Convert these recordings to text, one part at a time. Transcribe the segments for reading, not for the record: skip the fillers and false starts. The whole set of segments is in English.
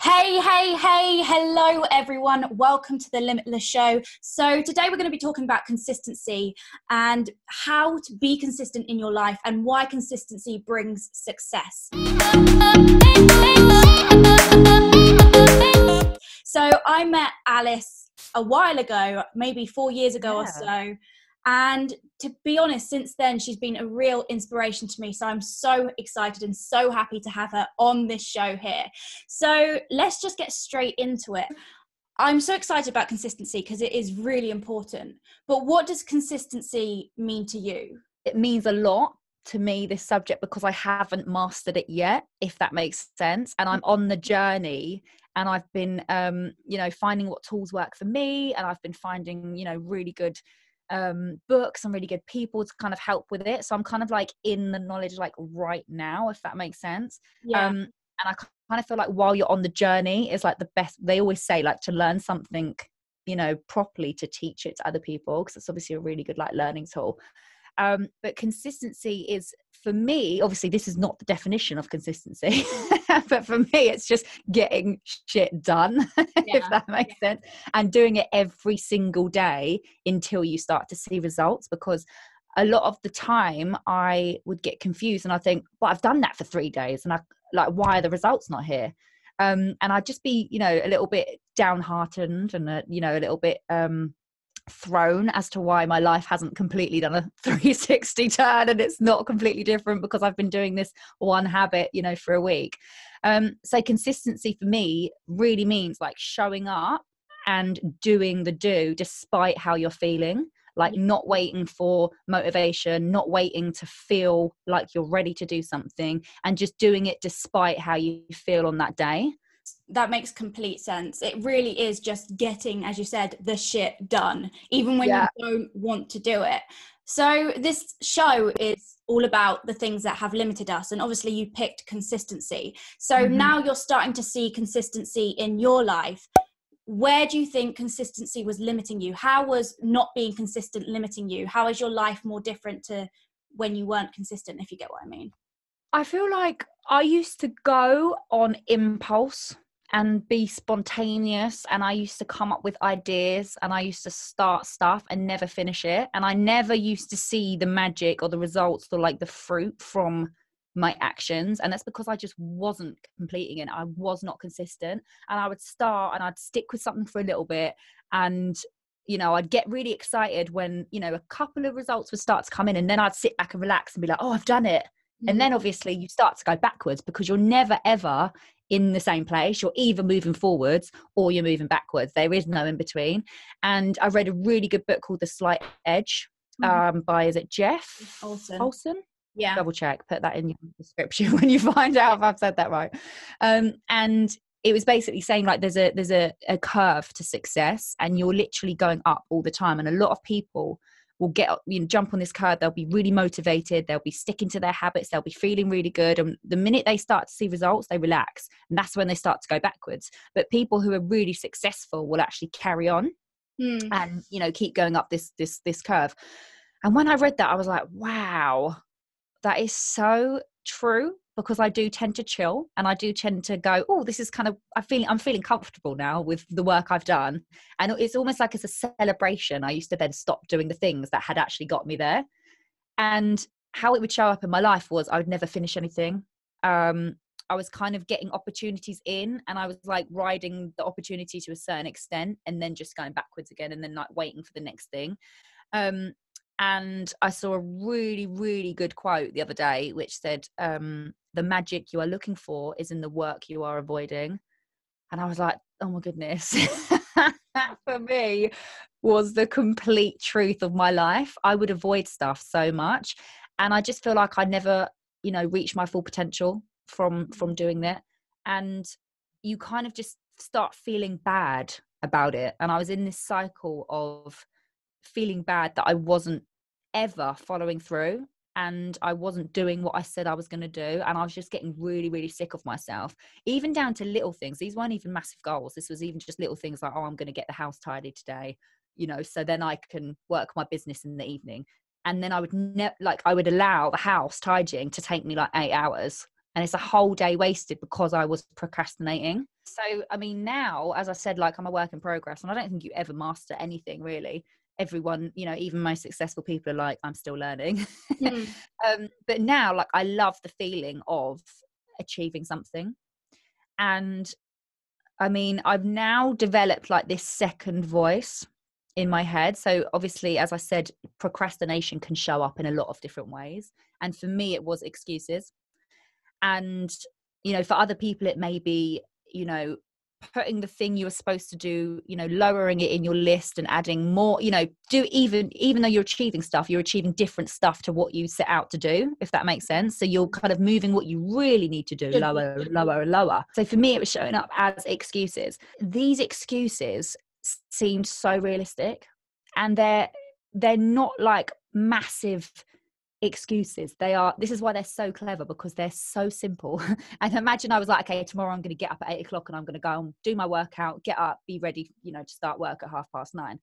Hey, hello everyone. Welcome to the Limitless Show. So today we're going to be talking about consistency and how to be consistent in your life and why consistency brings success. So I met Alice a while ago, maybe 4 years ago or so. And to be honest, since then, she's been a real inspiration to me. So I'm so excited and so happy to have her on this show here. So let's just get straight into it. I'm so excited about consistency because it is really important. But what does consistency mean to you? It means a lot to me, this subject, because I haven't mastered it yet, if that makes sense. And I'm on the journey, and I've been, finding what tools work for me. And I've been finding, really good books and really good people to kind of help with it. So I'm kind of like in the knowledge like right now, if that makes sense. And I kind of feel like while you're on the journey is like the best. They always say like to learn something, properly, to teach it to other people, because it's obviously a really good like learning tool. But consistency is, for me, obviously this is not the definition of consistency, but for me it's just getting shit done, if that makes sense, and doing it every single day until you start to see results. Because a lot of the time I would get confused and I think, well, I've done that for 3 days and I like, why are the results not here? And I'd just be, a little bit downhearted and a little bit thrown as to why my life hasn't completely done a 360 turn and it's not completely different because I've been doing this one habit, for a week. So consistency for me really means like showing up and doing the do despite how you're feeling, like not waiting for motivation, not waiting to feel like you're ready to do something, and just doing it despite how you feel on that day. That makes complete sense. It really is just getting, as you said, the shit done, even when you don't want to do it. So this show is all about the things that have limited us. And obviously you picked consistency. So now you're starting to see consistency in your life. Where do you think consistency was limiting you? How was not being consistent limiting you? How is your life more different to when you weren't consistent, if you get what I mean? I feel like I used to go on impulse and be spontaneous, and I used to come up with ideas, and I used to start stuff and never finish it. And I never used to see the magic or the results or like the fruit from my actions. And that's because I just wasn't completing it. I was not consistent. And I would start and I'd stick with something for a little bit. And I'd get really excited when, a couple of results would start to come in, and then I'd sit back and relax and be like, oh, I've done it. And then obviously you start to go backwards because you're never ever in the same place. You're either moving forwards or you're moving backwards. There is no in between. And I read a really good book called The Slight Edge by, is it Jeff Olson? Yeah. Double check, put that in your description when you find out if I've said that right. And it was basically saying like there's a curve to success, and you're literally going up all the time. And a lot of people will jump on this curve. They'll be really motivated. They'll be sticking to their habits. They'll be feeling really good. And the minute they start to see results, they relax. And that's when they start to go backwards. But people who are really successful will actually carry on and, keep going up this curve. And when I read that, I was like, wow, that is so true, because I do tend to chill and I do tend to go, oh, this is kind of, I'm feeling comfortable now with the work I've done. And it's almost like it's a celebration. I used to then stop doing the things that had actually got me there. And how it would show up in my life was I would never finish anything. I was kind of getting opportunities in, and I was like riding the opportunity to a certain extent and then just going backwards again, and then like waiting for the next thing. And I saw a really, really good quote the other day, which said, the magic you are looking for is in the work you are avoiding. And I was like, oh my goodness. That for me was the complete truth of my life. I would avoid stuff so much. And I just feel like I never, reached my full potential from doing that. And you kind of just start feeling bad about it. And I was in this cycle of feeling bad that I wasn't ever following through, and I wasn't doing what I said I was going to do. And I was just getting really, really sick of myself, even down to little things. These weren't even massive goals. This was even just little things like, oh, I'm going to get the house tidy today, so then I can work my business in the evening. And then I would I would allow the house tidying to take me like 8 hours. and it's a whole day wasted because I was procrastinating. So I mean, now, as I said, like, I'm a work in progress, and I don't think you ever master anything really. Everyone, you know, even most successful people are like, I'm still learning. Mm. But now, like, I love the feeling of achieving something. And I mean, I've now developed like this second voice in my head. So obviously, as I said, procrastination can show up in a lot of different ways. And for me, it was excuses. And, you know, for other people, it may be, you know, putting the thing you were supposed to do, you know, lowering it in your list and adding more, you know, do even though you're achieving stuff, you're achieving different stuff to what you set out to do, if that makes sense. So you're kind of moving what you really need to do lower, lower, lower. So for me, it was showing up as excuses. These excuses seemed so realistic, and they're not like massive excuses. This is why they're so clever, because they're so simple. And imagine I was like, okay, tomorrow I'm going to get up at 8 o'clock and I'm going to go and do my workout, get up, be ready, you know, to start work at 9:30.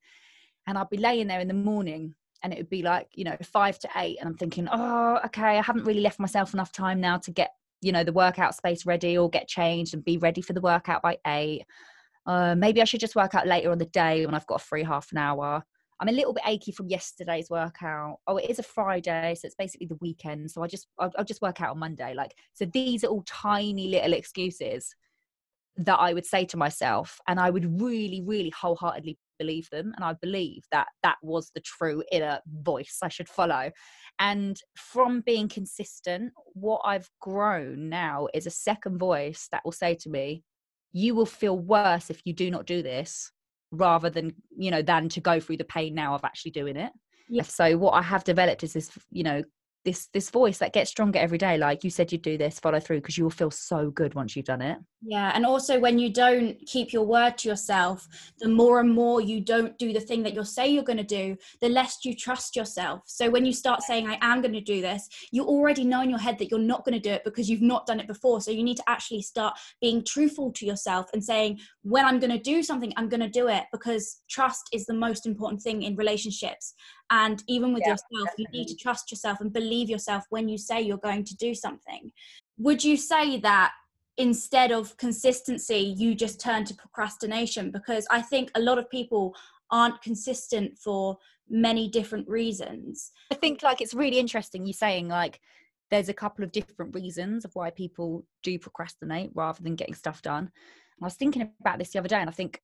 And I'll be laying there in the morning, and it would be like, you know, 5 to 8, and I'm thinking, oh, okay, I haven't really left myself enough time now to get, you know, the workout space ready or get changed and be ready for the workout by 8. Maybe I should just work out later on the day when I've got a free half an hour. I'm a little bit achy from yesterday's workout. Oh, it is a Friday, so it's basically the weekend. So I'll just work out on Monday. Like, so these are all tiny little excuses that I would say to myself, and I would really, really wholeheartedly believe them. And I believe that that was the true inner voice I should follow. And from being consistent, what I've grown now is a second voice that will say to me, you will feel worse if you do not do this, rather than, you know, than to go through the pain now of actually doing it. Yeah. So what I have developed is this, you know, this voice that gets stronger every day. Like you said, you do this, follow through, because you will feel so good once you've done it. Yeah. And also, when you don't keep your word to yourself, the more and more you don't do the thing that you'll say you're going to do, the less you trust yourself. So when you start saying, I am going to do this, you already know in your head that you're not going to do it because you've not done it before. So you need to actually start being truthful to yourself and saying, when I'm going to do something, I'm going to do it, because trust is the most important thing in relationships. And even with yourself, definitely. You need to trust yourself and believe yourself when you say you're going to do something. Would you say that instead of consistency, you just turn to procrastination? Because I think a lot of people aren't consistent for many different reasons. I think, like, it's really interesting you saying, like, there's a couple of different reasons of why people do procrastinate rather than getting stuff done. And I was thinking about this the other day, and I think,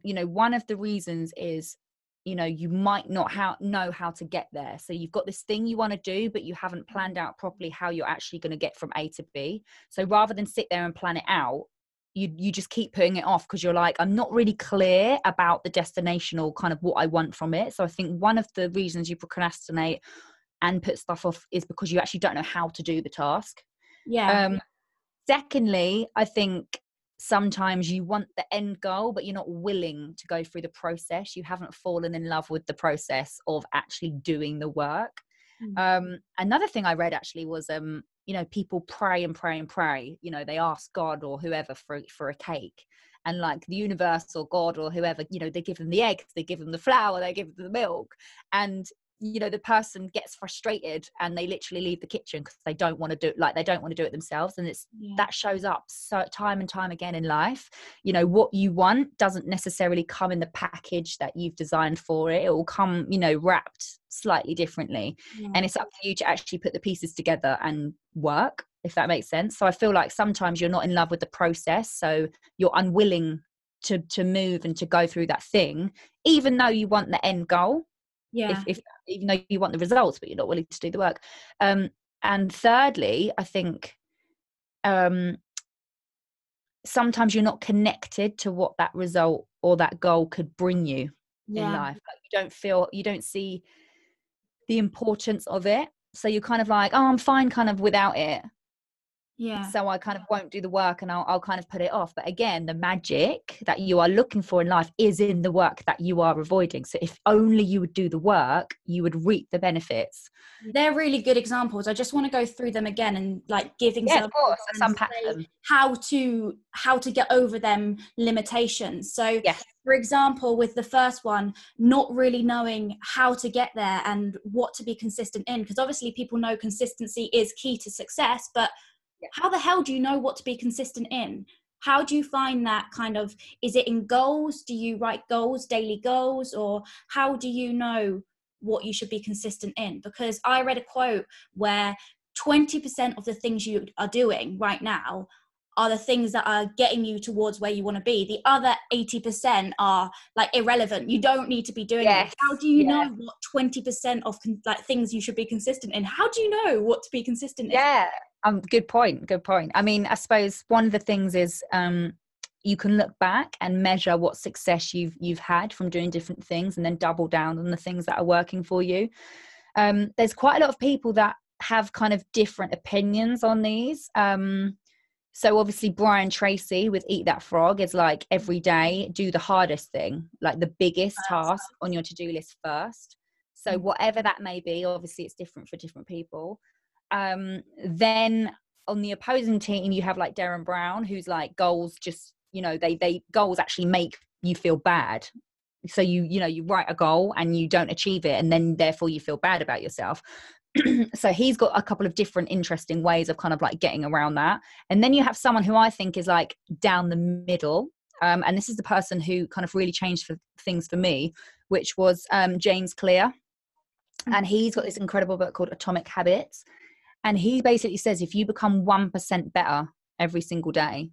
you know, one of the reasons is, you know, you might not know how to get there. So you've got this thing you want to do, but you haven't planned out properly how you're actually going to get from A to B. So rather than sit there and plan it out, you just keep putting it off because you're like, I'm not really clear about the destination or kind of what I want from it. So I think one of the reasons you procrastinate and put stuff off is because you actually don't know how to do the task. Yeah. Secondly, I think sometimes you want the end goal, but you're not willing to go through the process. You haven't fallen in love with the process of actually doing the work. Another thing I read actually was, you know, people pray and pray and pray. You know, they ask God or whoever for a cake, and like the universe or God or whoever, you know, they give them the eggs, they give them the flour, they give them the milk, and you know, the person gets frustrated and they literally leave the kitchen because they don't want to do it, like they don't want to do it themselves. And it's that shows up so time and time again in life. You know, what you want doesn't necessarily come in the package that you've designed for it. It will come, you know, wrapped slightly differently. And it's up to you to actually put the pieces together and work, if that makes sense. So I feel like sometimes you're not in love with the process, so you're unwilling to move and to go through that thing, even though you want the end goal. If even though you want the results, but you're not willing to do the work. And thirdly, I think sometimes you're not connected to what that result or that goal could bring you in life. Like you don't see the importance of it. So you're kind of like, oh, I'm fine kind of without it. So I kind of won't do the work and I'll kind of put it off. But again, the magic that you are looking for in life is in the work that you are avoiding. So if only you would do the work, you would reap the benefits. They're really good examples. I just want to go through them again and like give examples. Yeah, of course. Let's unpack them. How to get over them limitations. So for example, with the first one, not really knowing how to get there and what to be consistent in, because obviously people know consistency is key to success, but how the hell do you know what to be consistent in? How do you find that kind of, is it in goals? Do you write goals, daily goals, or how do you know what you should be consistent in? Because I read a quote where 20% of the things you are doing right now are the things that are getting you towards where you want to be. The other 80% are like irrelevant. You don't need to be doing it. How do you know what 20% of like things you should be consistent in? How do you know what to be consistent in? Good point. I mean, I suppose one of the things is you can look back and measure what success you've had from doing different things, and then double down on the things that are working for you. There's quite a lot of people that have kind of different opinions on these. So obviously Brian Tracy with Eat That Frog is like, every day do the hardest thing, like the biggest task on your to-do list first. So whatever that may be, obviously it's different for different people. Then on the opposing team, you have like Darren Brown, who's like, goals just, they goals actually make you feel bad. So you write a goal and you don't achieve it, and then therefore you feel bad about yourself. So he's got a couple of different interesting ways of kind of like getting around that. And then you have someone who I think is like down the middle. And this is the person who kind of really changed things for me, which was James Clear. And he's got this incredible book called Atomic Habits. And he basically says, if you become 1% better every single day,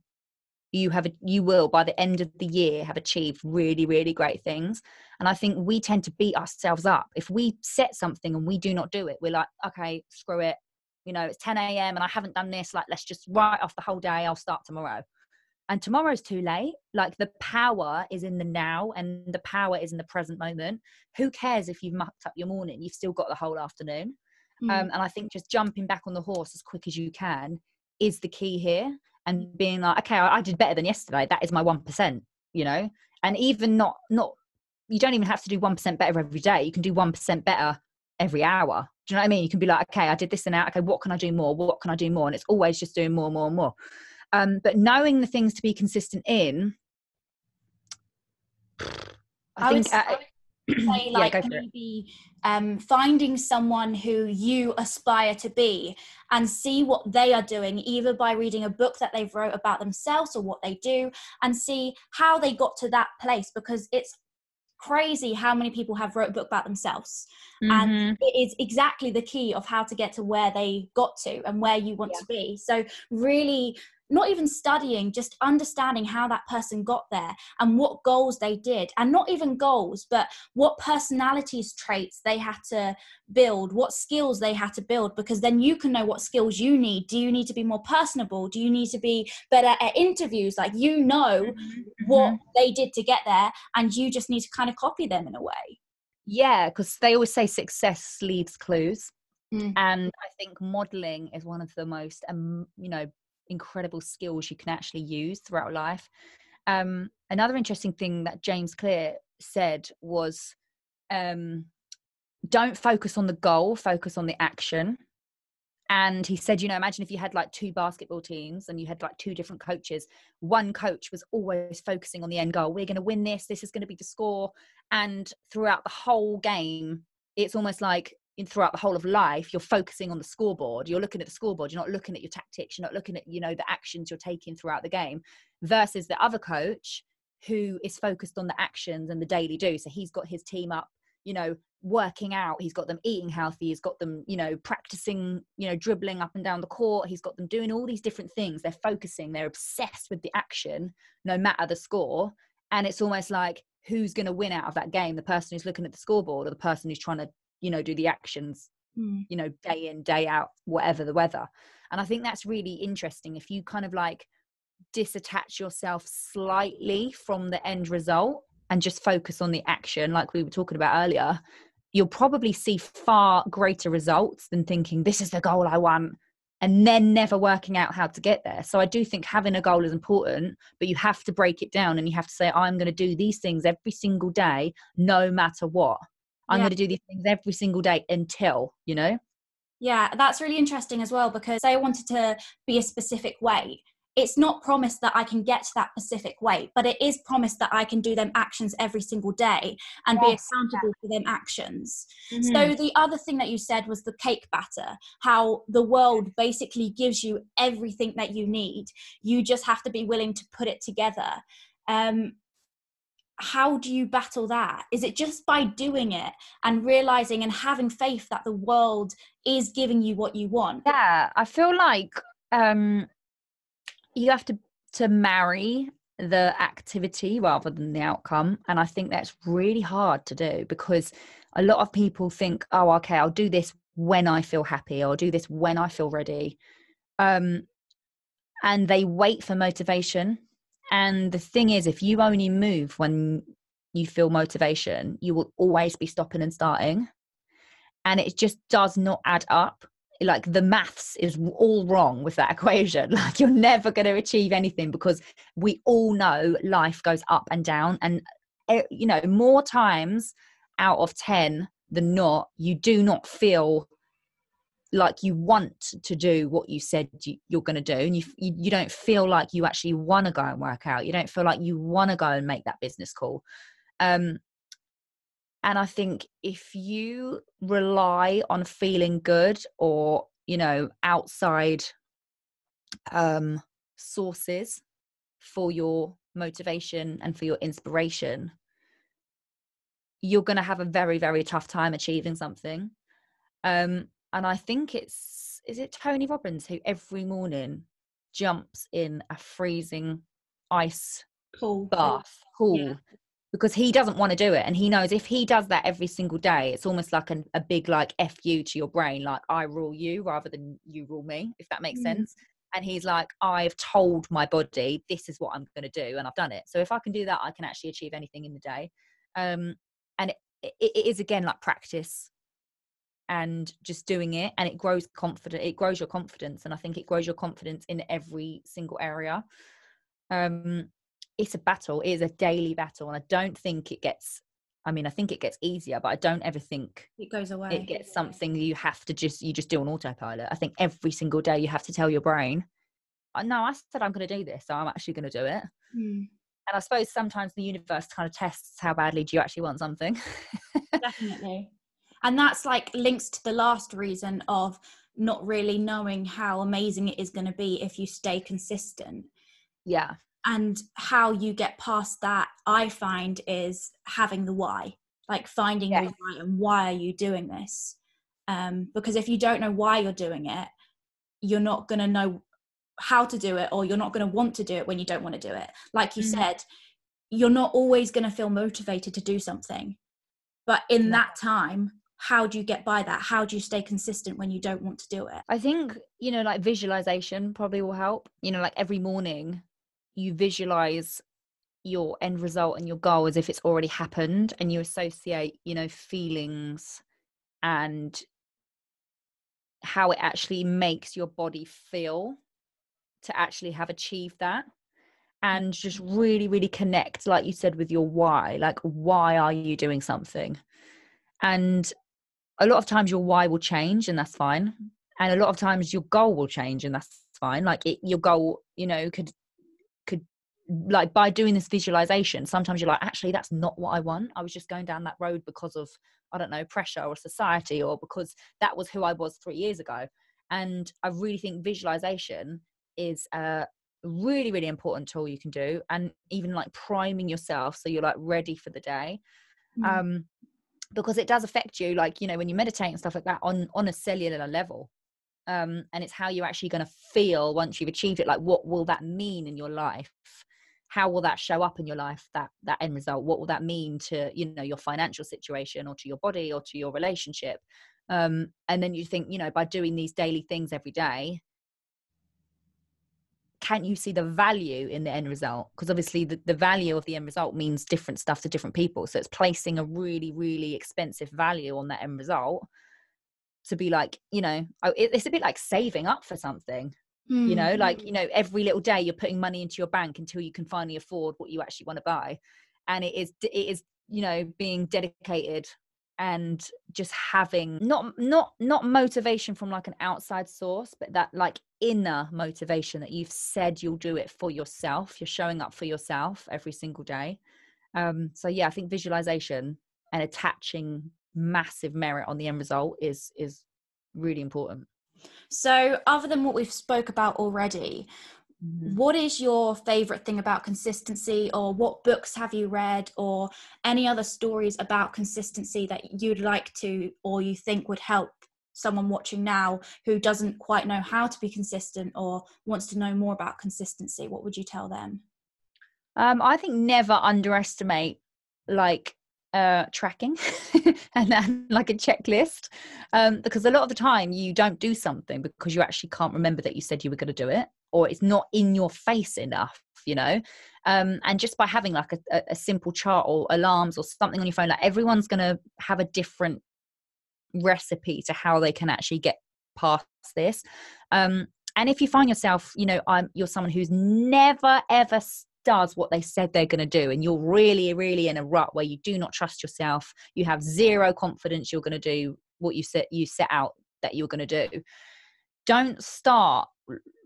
you will by the end of the year have achieved really, really great things. And I think we tend to beat ourselves up if we set something and we do not do it. We're like, okay, screw it, it's 10 a.m. and I haven't done this, like, let's just write off the whole day, I'll start tomorrow. And tomorrow's too late. Like, the power is in the now, and the power is in the present moment. Who cares if you've mucked up your morning? You've still got the whole afternoon. And I think just jumping back on the horse as quick as you can is the key here. And being like, okay, I did better than yesterday. That is my 1%, and even not, you don't even have to do 1% better every day. You can do 1% better every hour. Do you know what I mean? You can be like, okay, I did this and that. Okay, what can I do more? What can I do more? And it's always just doing more and more and more. But knowing the things to be consistent in, I think, say like maybe finding someone who you aspire to be and see what they are doing, either by reading a book that they've wrote about themselves or what they do, and see how they got to that place, because it's crazy how many people have wrote a book about themselves. And it is exactly the key of how to get to where they got to and where you want to be. So really, not even studying, just understanding how that person got there and what goals they did, and not even goals, but what personalities traits they had to build, what skills they had to build, because then you can know what skills you need. Do you need to be more personable? Do you need to be better at interviews? Like, what they did to get there, and you just need to kind of copy them in a way. Yeah, because they always say success leaves clues. And I think modeling is one of the most, incredible skills you can actually use throughout life. Another interesting thing that James Clear said was, don't focus on the goal, focus on the action. And he said, imagine if you had like 2 basketball teams and you had like 2 different coaches. One coach was always focusing on the end goal. We're going to win this. This is going to be the score. And throughout the whole game, it's almost like throughout the whole of life, you're focusing on the scoreboard. You're looking at the scoreboard. You're not looking at your tactics. You're not looking at, the actions you're taking throughout the game, versus the other coach who is focused on the actions and the daily do. So he's got his team up, working out. He's got them eating healthy. He's got them, practicing, dribbling up and down the court. He's got them doing all these different things. They're focusing, they're obsessed with the action, no matter the score. And it's almost like, who's going to win out of that game? The person who's looking at the scoreboard, or the person who's trying to, do the actions, day in, day out, whatever the weather. And I think that's really interesting. If you kind of like disattach yourself slightly from the end result and just focus on the action, like we were talking about earlier, you'll probably see far greater results than thinking, this is the goal I want, and then never working out how to get there. So I do think having a goal is important, but you have to break it down, and you have to say, I'm going to do these things every single day, no matter what. I'm going to do these things every single day until, Yeah, that's really interesting as well, because I wanted to be a specific way. it's not promised that I can get to that specific weight, but it is promised that I can do them actions every single day and be accountable for them actions. So the other thing that you said was the cake batter, how the world basically gives you everything that you need. You just have to be willing to put it together. How do you battle that? Is it just by doing it and realizing and having faith that the world is giving you what you want? Yeah, I feel like you have to marry the activity rather than the outcome. And I think that's really hard to do, because a lot of people think, oh, okay, I'll do this when I feel happy, or I'll do this when I feel ready. And they wait for motivation. And the thing is, if you only move when you feel motivation, you will always be stopping and starting. And it just does not add up. Like, the maths is all wrong with that equation. Like, you're never going to achieve anything, because we all know life goes up and down. And, you know, more times out of 10 than not, you do not feel like you want to do what you said you're going to do, and you don't feel like you actually want to go and work out. You don't feel like you want to go and make that business call. And I think if you rely on feeling good, or, you know, outside sources for your motivation and for your inspiration, you're going to have a very, very tough time achieving something. And I think is it Tony Robbins who every morning jumps in a freezing ice pool, yeah, because he doesn't want to do it. And he knows if he does that every single day, it's almost like a big, like, F you to your brain, like, I rule you rather than you rule me, if that makes sense. And he's like, I've told my body, this is what I'm going to do, and I've done it. So if I can do that, I can actually achieve anything in the day. And it is, again, like practice and just doing it, and it grows confident. It grows your confidence. And I think it grows your confidence in every single area. It's a battle. It is a daily battle. And I don't think it gets, I think it gets easier, but I don't ever think it goes away. It gets something you have to just do on autopilot. I think every single day you have to tell your brain, no, I said I'm going to do this, so I'm actually going to do it. And I suppose sometimes the universe kind of tests how badly do you actually want something. Definitely. And that's like links to the last reason of not really knowing how amazing it is going to be if you stay consistent. Yeah. And how you get past that, I find, is having the why, like finding your why, and why are you doing this? Because if you don't know why you're doing it, you're not going to know how to do it, or you're not going to want to do it when you don't want to do it. Like you said, you're not always going to feel motivated to do something. But in that time, how do you get by that? How do you stay consistent when you don't want to do it? I think, you know, like visualization probably will help. You know, like every morning you visualize your end result and your goal as if it's already happened, and you associate, you know, feelings and how it actually makes your body feel to actually have achieved that. And just really, really connect, like you said, with your why. Like, why are you doing something? And a lot of times your why will change, and that's fine. And a lot of times your goal will change, and that's fine. Like, your goal, you know, could like, by doing this visualization, sometimes you're like, actually, that's not what I want. I was just going down that road because of, I don't know, pressure or society, or because that was who I was 3 years ago. And I really think visualization is a really, really important tool you can do. And even like priming yourself so you're like ready for the day. Because it does affect you, like, you know, when you meditate and stuff like that on a cellular level. And it's how you're actually going to feel once you've achieved it. Like, what will that mean in your life? How will that show up in your life, that end result? What will that mean to, you know, your financial situation, or to your body, or to your relationship? And then you think, you know, by doing these daily things every day, can you see the value in the end result? Because obviously the value of the end result means different stuff to different people. So it's placing a really, really expensive value on that end result to be like, you know, it's a bit like saving up for something. You know, like, you know, every little day you're putting money into your bank until you can finally afford what you actually want to buy. And it is, you know, being dedicated and just having not motivation from like an outside source, but that like inner motivation that you've said you'll do it for yourself. You're showing up for yourself every single day. So yeah, I think visualization and attaching massive merit on the end result is really important. So other than what we've spoke about already, what is your favorite thing about consistency, or what books have you read, or any other stories about consistency that you'd like to, or you think would help someone watching now who doesn't quite know how to be consistent or wants to know more about consistency? What would you tell them? I think never underestimate like tracking and then like a checklist, because a lot of the time you don't do something because you actually can't remember that you said you were going to do it, or it's not in your face enough, you know. And just by having like a simple chart or alarms or something on your phone, like everyone's going to have a different recipe to how they can actually get past this. And if you find yourself, you know, you're someone who's never ever does what they said they're going to do, and you're really in a rut where you do not trust yourself, you have zero confidence you're going to do what you set out that you're going to do, don't start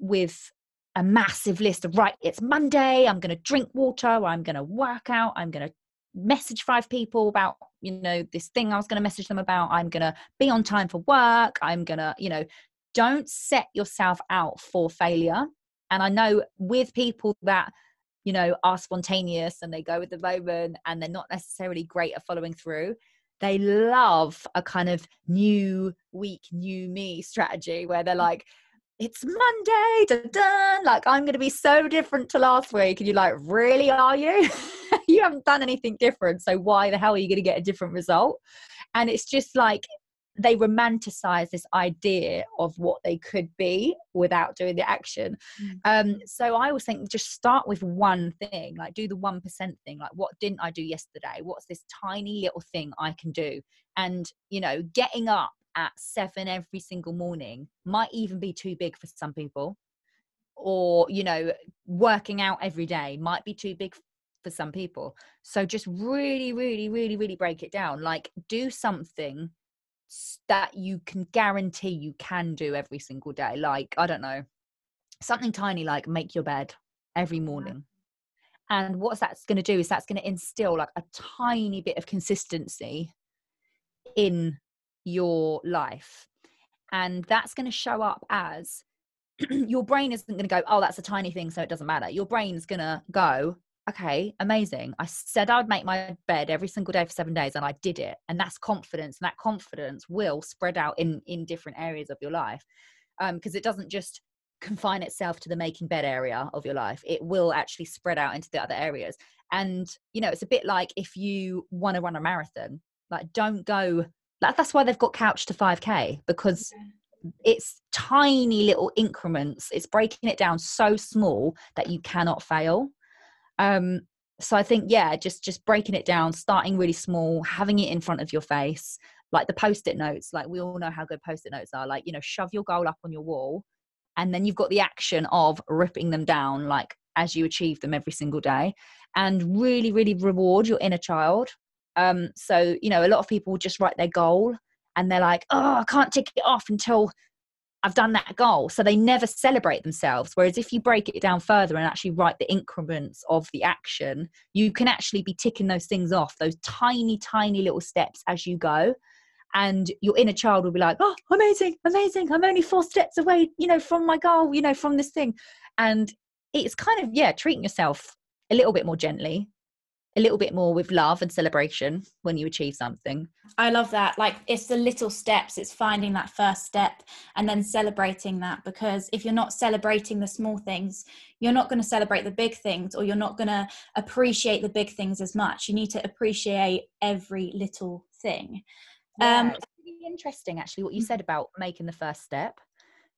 with a massive list of, right, it's Monday, I'm going to drink water, or I'm going to work out, I'm going to message 5 people about, you know, this thing I was going to message them about, I'm going to be on time for work, I'm going to, you know, don't set yourself out for failure. And I know with people that, you know, are spontaneous and they go with the moment and they're not necessarily great at following through, they love a kind of new week, new me strategy where they're like, it's Monday, dun-dun, like I'm going to be so different to last week. And you're like, really, are you? You haven't done anything different. So why the hell are you going to get a different result? And it's just like, they romanticize this idea of what they could be without doing the action. So I always think just start with one thing, like do the 1% thing. Like, what didn't I do yesterday? What's this tiny little thing I can do? And, you know, getting up at 7 every single morning might even be too big for some people, or, you know, working out every day might be too big for some people. So just really break it down. Like, do something that you can guarantee you can do every single day. Like, I don't know, something tiny like make your bed every morning. And what that's going to do is that's going to instill like a tiny bit of consistency in your life. And that's going to show up as your brain isn't going to go, oh, that's a tiny thing, so it doesn't matter. Your brain's going to go, okay, amazing. I said I would make my bed every single day for 7 days and I did it. And that's confidence. And that confidence will spread out in different areas of your life. Because it doesn't just confine itself to the making bed area of your life. It will actually spread out into the other areas. And, you know, it's a bit like if you want to run a marathon, like don't go, that's why they've got Couch to 5K, because it's tiny little increments. It's breaking it down so small that you cannot fail. So I think, yeah, just breaking it down, starting really small, having it in front of your face, like the Post-it notes. Like, we all know how good Post-it notes are. Like, you know, shove your goal up on your wall, and then you've got the action of ripping them down, like as you achieve them every single day, and really reward your inner child. So, you know, a lot of people just write their goal and they're like, oh, I can't tick it off until I've done that goal. So they never celebrate themselves. Whereas if you break it down further and actually write the increments of the action, you can actually be ticking those things off, those tiny little steps as you go. And your inner child will be like, oh, amazing. I'm only 4 steps away, you know, from my goal, you know, from this thing. And it's kind of, yeah, treating yourself a little bit more gently, a little bit more with love and celebration when you achieve something. I love that. Like, it's the little steps, it's finding that first step and then celebrating that, because if you're not celebrating the small things, you're not going to celebrate the big things, or you're not going to appreciate the big things as much. You need to appreciate every little thing. Yeah, it's really interesting actually what you said about making the first step,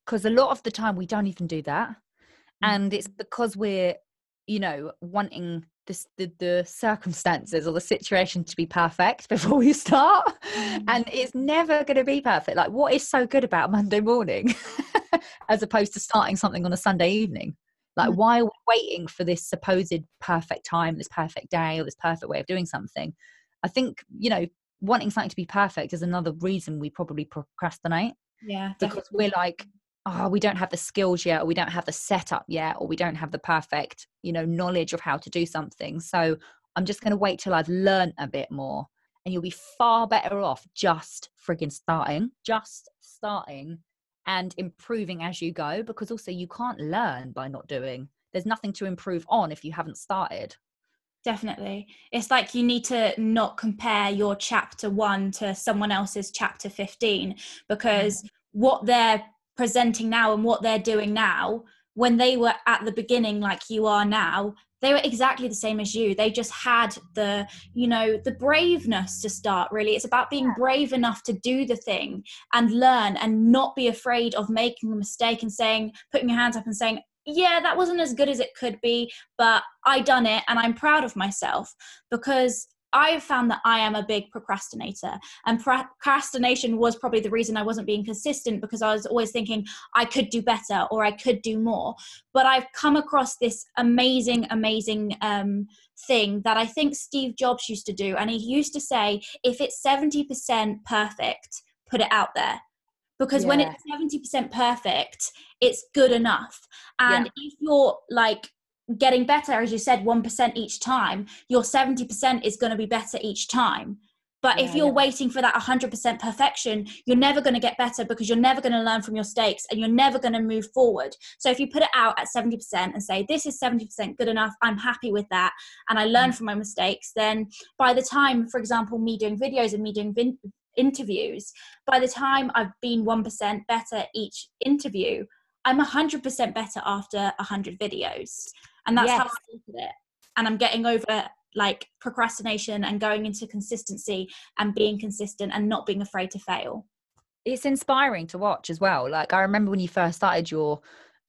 because a lot of the time we don't even do that. And it's because we're, you know, wanting the circumstances or the situation to be perfect before we start. And it's never going to be perfect. Like, what is so good about Monday morning as opposed to starting something on a Sunday evening? Like, why are we waiting for this supposed perfect time, this perfect day, or this perfect way of doing something? I think, you know, wanting something to be perfect is another reason we probably procrastinate. Yeah, because definitely. we're like, oh, we don't have the skills yet, or we don't have the setup yet, or we don't have the perfect, knowledge of how to do something. So I'm just going to wait till I've learned a bit more. And you'll be far better off just frigging starting and improving as you go, because also you can't learn by not doing. There's nothing to improve on if you haven't started. Definitely. It's like you need to not compare your chapter 1 to someone else's chapter 15, because what they're presenting now and what they're doing now, when they were at the beginning like you are now, they were exactly the same as you. They just had the braveness to start, really. It's about being brave enough to do the thing and learn and not be afraid of making a mistake and putting your hands up and saying, yeah, that wasn't as good as it could be, but I done it and I'm proud of myself. Because I have found that I am a big procrastinator, and procrastination was probably the reason I wasn't being consistent, because I was always thinking I could do better or I could do more. But I've come across this amazing thing that I think Steve Jobs used to do. And he used to say, if it's 70% perfect, put it out there. Because when it's 70% perfect, it's good enough. And if you're like getting better, as you said, 1% each time, your 70% is going to be better each time. But if you're waiting for that 100% perfection, you're never going to get better, because you're never going to learn from your mistakes and you're never going to move forward. So if you put it out at 70% and say, this is 70% good enough, I'm happy with that, and I learn from my mistakes, then by the time, for example, me doing videos and me doing interviews, by the time I've been 1% better each interview, I'm 100% better after 100 videos. And that's how I look at it. And I'm getting over like procrastination and going into consistency and being consistent and not being afraid to fail. It's inspiring to watch as well. Like, I remember when you first started your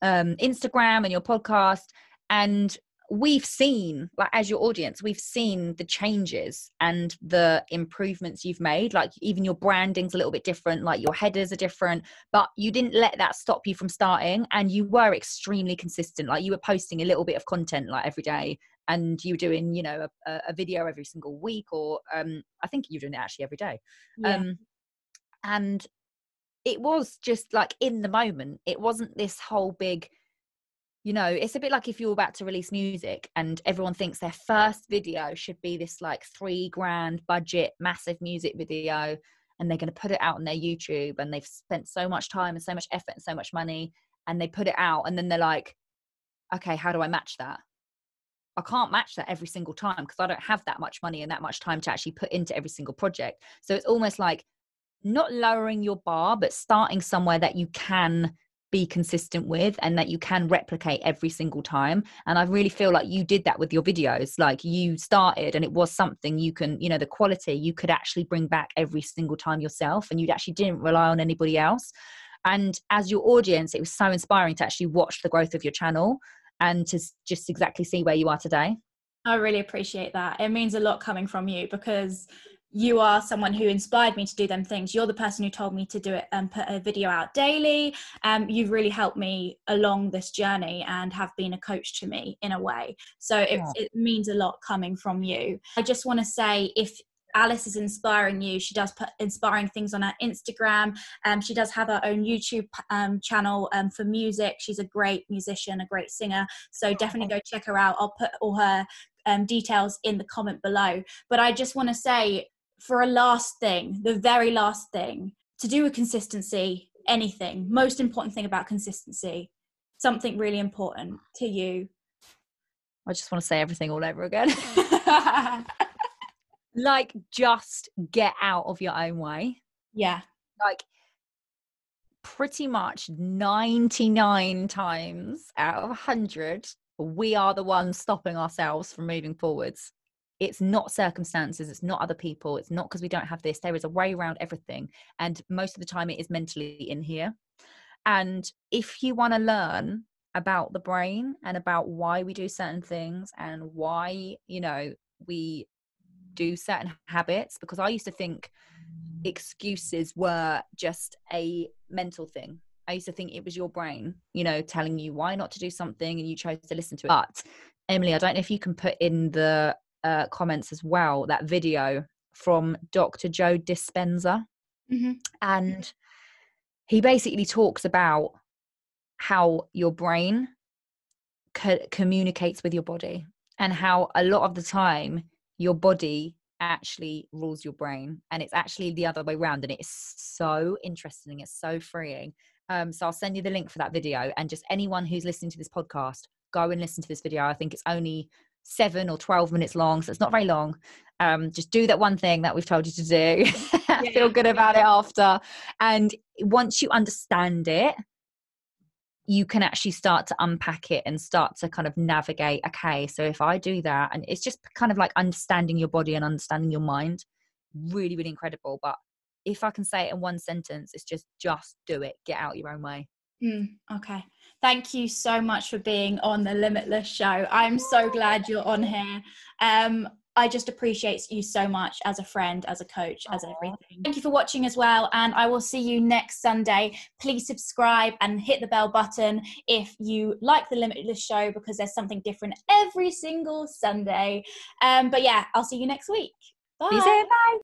Instagram and your podcast, and we've seen, like, as your audience, we've seen the changes and the improvements you've made. Like, even your branding's a little bit different, like your headers are different, but you didn't let that stop you from starting, and you were extremely consistent. Like, you were posting a little bit of content like every day, and you were doing, a video every single week, or I think you're doing it actually every day. And it was just like in the moment. It wasn't this whole big, it's a bit like if you're about to release music and everyone thinks their first video should be this like $3,000 budget, massive music video, and they're going to put it out on their YouTube, and they've spent so much time and so much effort and so much money, and they put it out, and then they're like, okay, how do I match that? I can't match that every single time, because I don't have that much money and that much time to actually put into every single project. So it's almost like not lowering your bar, but starting somewhere that you can be consistent with and that you can replicate every single time. And I really feel like you did that with your videos. Like, you started and it was something you can, the quality you could actually bring back every single time yourself, and you actually didn't rely on anybody else. And as your audience, it was so inspiring to actually watch the growth of your channel and to just exactly see where you are today. I really appreciate that. It means a lot coming from you, because you are someone who inspired me to do them things. You're the person who told me to do it and put a video out daily. You've really helped me along this journey and have been a coach to me in a way. So it means a lot coming from you. I just want to say, if Alice is inspiring you, she does put inspiring things on her Instagram. She does have her own YouTube channel for music. She's a great musician, a great singer. So definitely go check her out. I'll put all her details in the comment below. But I just want to say, for a last thing, the very last thing, to do with consistency, anything, most important thing about consistency, something really important to you. I just want to say everything all over again. Like, just get out of your own way. Yeah. Like, pretty much 99 times out of 100, we are the ones stopping ourselves from moving forwards. It's not circumstances, it's not other people, it's not because we don't have this. There is a way around everything, and most of the time it is mentally in here. And if you want to learn about the brain and about why we do certain things and why, we do certain habits, because I used to think excuses were just a mental thing. I used to think it was your brain, telling you why not to do something, and you chose to listen to it. But Emily, I don't know if you can put in the comments as well that video from Dr. Joe Dispenza. Mm-hmm. And he basically talks about how your brain communicates with your body, and how a lot of the time your body actually rules your brain, and it's actually the other way around. And it's so interesting, it's so freeing. So I'll send you the link for that video, and just anyone who's listening to this podcast, go and listen to this video. I think it's only 7 or 12 minutes long, so it's not very long. Just do that one thing that we've told you to do. Feel good about it after. And once you understand it, you can actually start to unpack it and start to kind of navigate, okay, so if I do that, and it's just kind of like understanding your body and understanding your mind. Really, really incredible. But if I can say it in one sentence, it's just do it. Get out your own way. Okay. Thank you so much for being on the Limitless show. I'm so glad you're on here. I just appreciate you so much as a friend, as a coach, as everything. Thank you for watching as well, and I will see you next Sunday. Please subscribe and hit the bell button if you like the Limitless show, because there's something different every single Sunday. But yeah, I'll see you next week. Bye. Bye.